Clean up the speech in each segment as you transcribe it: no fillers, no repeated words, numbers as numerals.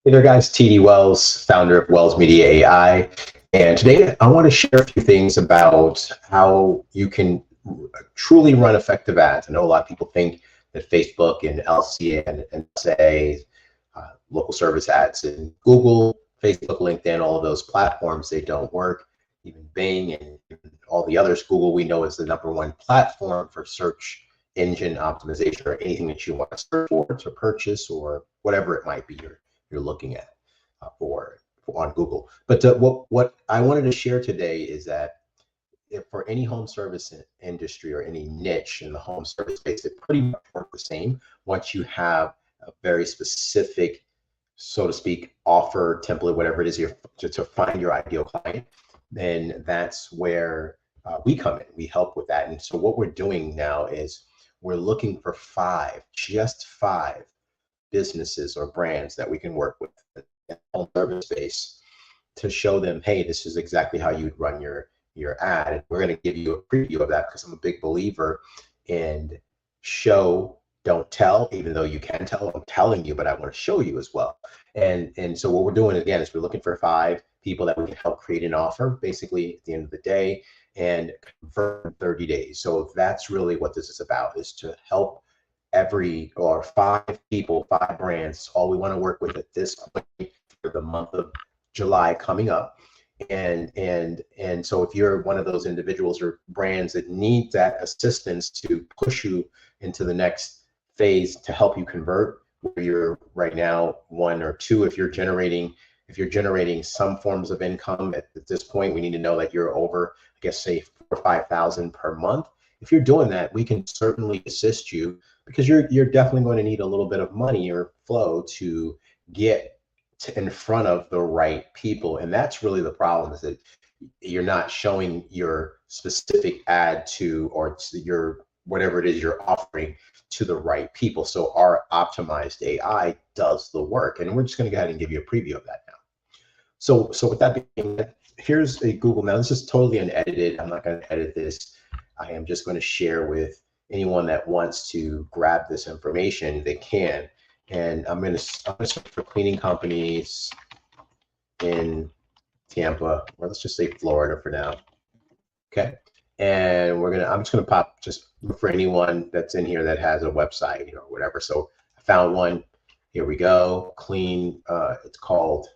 Hey there, guys. TD Wells, founder of Wells Media AI. And today I want to share a few things about how you can truly run effective ads. I know a lot of people think that Facebook and LCA and say local service ads in Google, Facebook, LinkedIn, all of those platforms, they don't work. Even Bing and all the others, Google we know is the #1 platform for search engine optimization or anything that you want to search for to purchase or whatever it might be you're looking at for on Google. But what I wanted to share today is that if for any home service industry or any niche in the home service space, it pretty much work the same once you have a very specific, so to speak, offer template, whatever it is you're to find your ideal client. Then that's where we come in. We help with that. And so what we're doing now is we're looking for just five businesses or brands that we can work with in the home service space to show them, hey, this is exactly how you'd run your ad. And we're going to give you a preview of that because I'm a big believer in show, don't tell, even though you can tell. I'm telling you, but I want to show you as well. And so what we're doing again is we're looking for five people that we can help create an offer basically at the end of the day and convert in 30 days. So that's really what this is about, is to help every or five people, five brands, all we want to work with at this point for the month of July coming up. And so if you're one of those individuals or brands that need that assistance to push you into the next phase to help you convert, where you're right now one or two, if you're generating some forms of income at this point, we need to know that you're over, I guess, say 4,000 or 5,000 per month. If you're doing that, we can certainly assist you because you're definitely going to need a little bit of money or flow to get in front of the right people. And that's really the problem, is that you're not showing your specific ad to, or to your, whatever it is you're offering, to the right people. So our optimized AI does the work. And we're just going to go ahead and give you a preview of that now. So with that being said, here's a Google. Now this is totally unedited. I'm not going to edit this. I am just going to share with anyone that wants to grab this information, they can. And I'm going to search for cleaning companies in Tampa, or let's just say Florida for now. Okay. And I'm just going to pop, just look for anyone that's in here that has a website, or whatever. So I found one. Here we go. Clean. It's called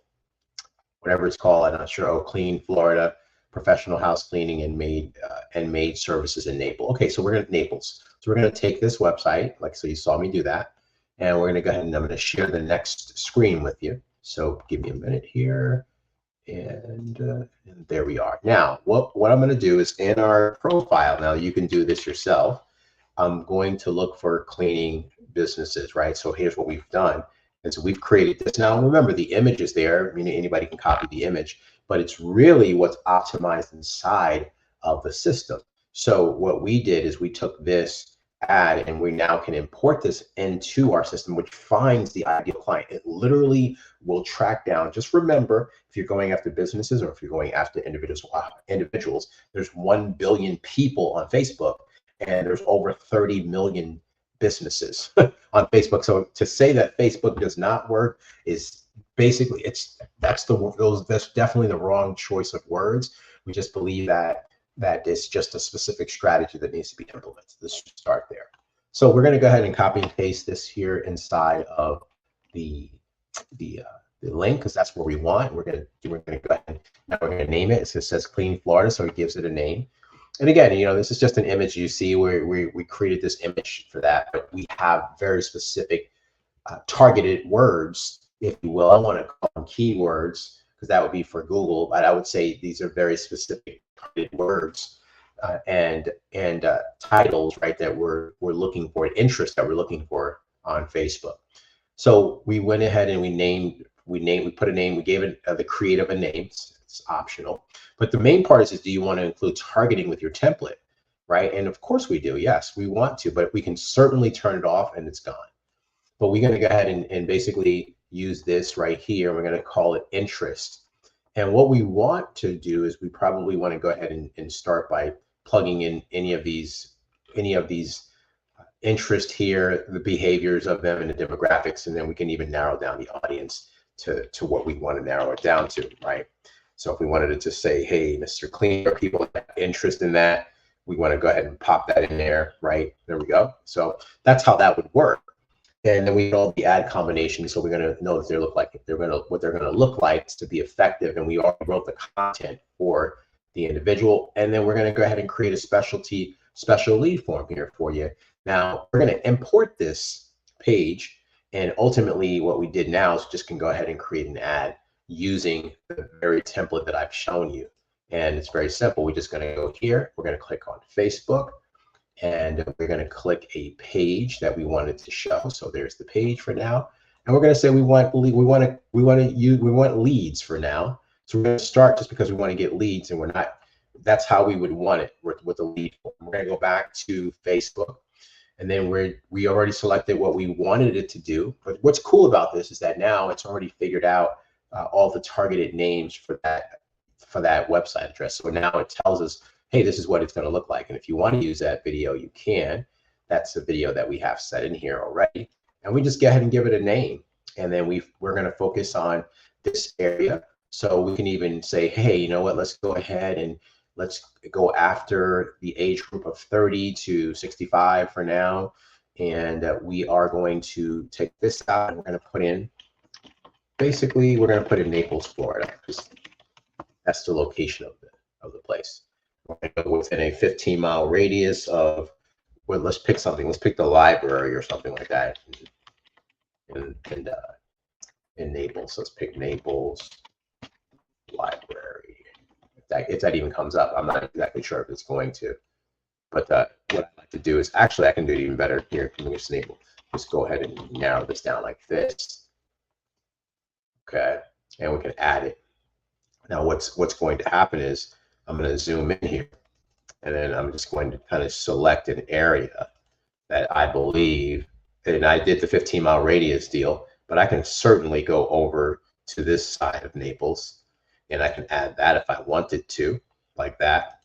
whatever it's called. I'm not sure. Oh, Clean Florida, professional house cleaning and maid services in Naples. Okay, so we're in Naples. So we're going to take this website, so you saw me do that, and we're going to go ahead and I'm going to share the next screen with you. So give me a minute here, and there we are. Now, what I'm going to do is in our profile. Now you can do this yourself. I'm going to look for cleaning businesses, right? So here's what we've done. And so we've created this. Now, remember, the image is there. I mean, anybody can copy the image, but it's really what's optimized inside of the system. So what we did is we took this ad and we now can import this into our system, which finds the ideal client. It literally will track down. Just remember, if you're going after businesses or if you're going after individuals, there's 1 billion people on Facebook and there's over 30 million businesses on Facebook. So to say that Facebook does not work is basically, that's definitely the wrong choice of words. We just believe that it's just a specific strategy that needs to be implemented. Let's start there. So we're going to go ahead and copy and paste this here inside of the link, because that's where we want. We're going to go ahead and now we're going to name it. It says Clean Florida, so it gives it a name. And again, this is just an image you see where we created this image for that, but we have very specific targeted words, if you will. I want to call them keywords because that would be for Google, but I would say these are very specific targeted words and titles, right, that we're looking for, interest that we're looking for on Facebook. So we went ahead and we put a name, we gave it the creative a name. It's optional. But the main part is do you want to include targeting with your template, right? And of course we do. Yes, we want to, but we can certainly turn it off and it's gone. But we're going to go ahead and basically use this right here. We're going to call it interest. And what we want to do is we probably want to go ahead and start by plugging in any of these interest here, the behaviors of them and the demographics, and then we can even narrow down the audience to what we want to narrow it down to, right? So if we wanted to just say, hey, Mr. Cleaner, people have interest in that, we want to go ahead and pop that in there, right? There we go. So that's how that would work. And then we know the ad combinations, so we're going to know what they look like, if they're going to what they're going to look like to be effective. And we already wrote the content for the individual, and then we're going to go ahead and create a special lead form here for you. Now we're going to import this page, and ultimately what we did now is just can go ahead and create an ad using the very template that I've shown you. And it's very simple. We're just going to go here. We're going to click on Facebook, and we're going to click a page that we wanted to show. So there's the page for now, and we're going to say we want leads for now. So we're going to start just because we want to get leads, and we're not. That's how we would want it with a lead form. We're going to go back to Facebook, and then we already selected what we wanted it to do. But what's cool about this is that now it's already figured out all the targeted names for that website address. So now it tells us, hey, this is what it's going to look like. And if you want to use that video, you can. That's the video that we have set in here already. And we just go ahead and give it a name. And then we're going to focus on this area. So we can even say, hey, you know what, let's go ahead and let's go after the age group of 30 to 65 for now. And we are going to take this out, and we're going to put in, basically, we're going to put in Naples, Florida. That's the location of the place. We're going to go within a 15-mile radius of, well, let's pick something. Let's pick the library or something like that in Naples. Let's pick Naples Library. If that even comes up, I'm not exactly sure if it's going to. But what I'd like to do is, actually, I can do it even better here. Let me just enable. Just go ahead and narrow this down like this. Okay, and we can add it. Now what's going to happen is I'm going to zoom in here, and then I'm just going to kind of select an area that I believe, and I did the 15-mile radius deal, but I can certainly go over to this side of Naples, and I can add that if I wanted to, like that.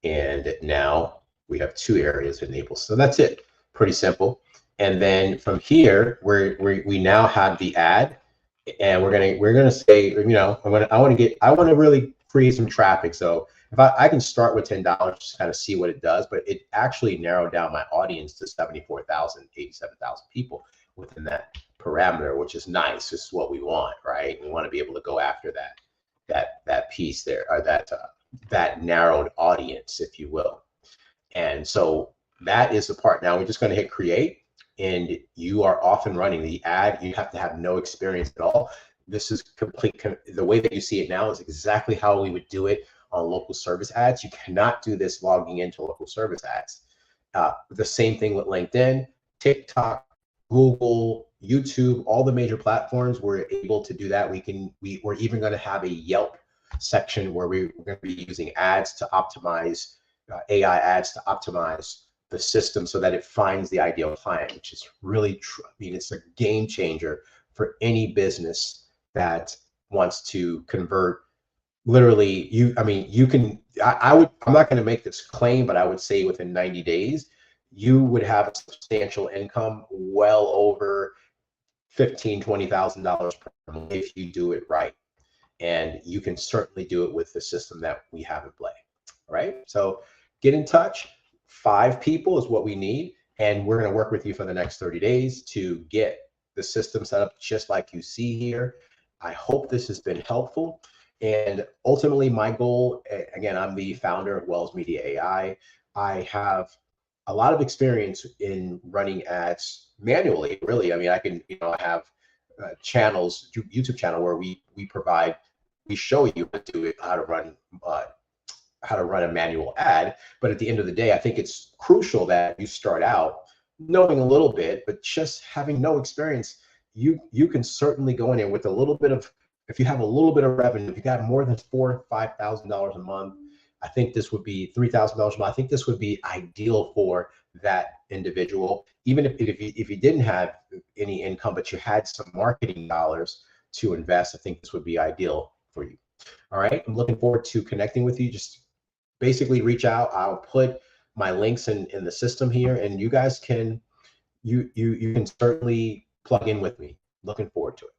And now we have 2 areas in Naples. So that's it, pretty simple. And then from here, we now have the ad. And we're gonna say, you know, I want to really create some traffic. So if I can start with $10, just kind of see what it does, but it actually narrowed down my audience to 74,000, 87,000 people within that parameter, which is nice. This is what we want, right? We want to be able to go after that piece there, or that narrowed audience, if you will. And so that is the part. Now we're just going to hit create, and you are off and running. The ad, you have to have no experience at all. This is complete. The way that you see it now is exactly how we would do it on local service ads. You cannot do this logging into local service ads. The same thing with LinkedIn, TikTok, Google, YouTube, all the major platforms. We're able to do that. We're even going to have a Yelp section where we're going to be using ads to optimize, AI ads to optimize the system so that it finds the ideal client, which is really true. I mean, it's a game changer for any business that wants to convert. Literally, I'm not going to make this claim, but I would say within 90 days, you would have a substantial income well over $15,000, $20,000 per month if you do it right. And you can certainly do it with the system that we have in play. All right. So get in touch. 5 people is what we need, and we're going to work with you for the next 30 days to get the system set up just like you see here. I hope this has been helpful, and ultimately my goal, again, I'm the founder of Wells Media AI. I have a lot of experience in running ads manually, really. I mean, I can, I have channels, YouTube channel where we show you how to run a manual ad. But at the end of the day, I think it's crucial that you start out knowing a little bit, but just having no experience. You can certainly go in there with a little bit of, if you have a little bit of revenue, if you got more than $4,000 or $5,000 a month, I think this would be $3,000 a month. I think this would be ideal for that individual. Even if you didn't have any income, but you had some marketing dollars to invest, I think this would be ideal for you. All right, I'm looking forward to connecting with you. Just basically reach out. I'll put my links in the system here, and you guys can you can certainly plug in with me. Looking forward to it.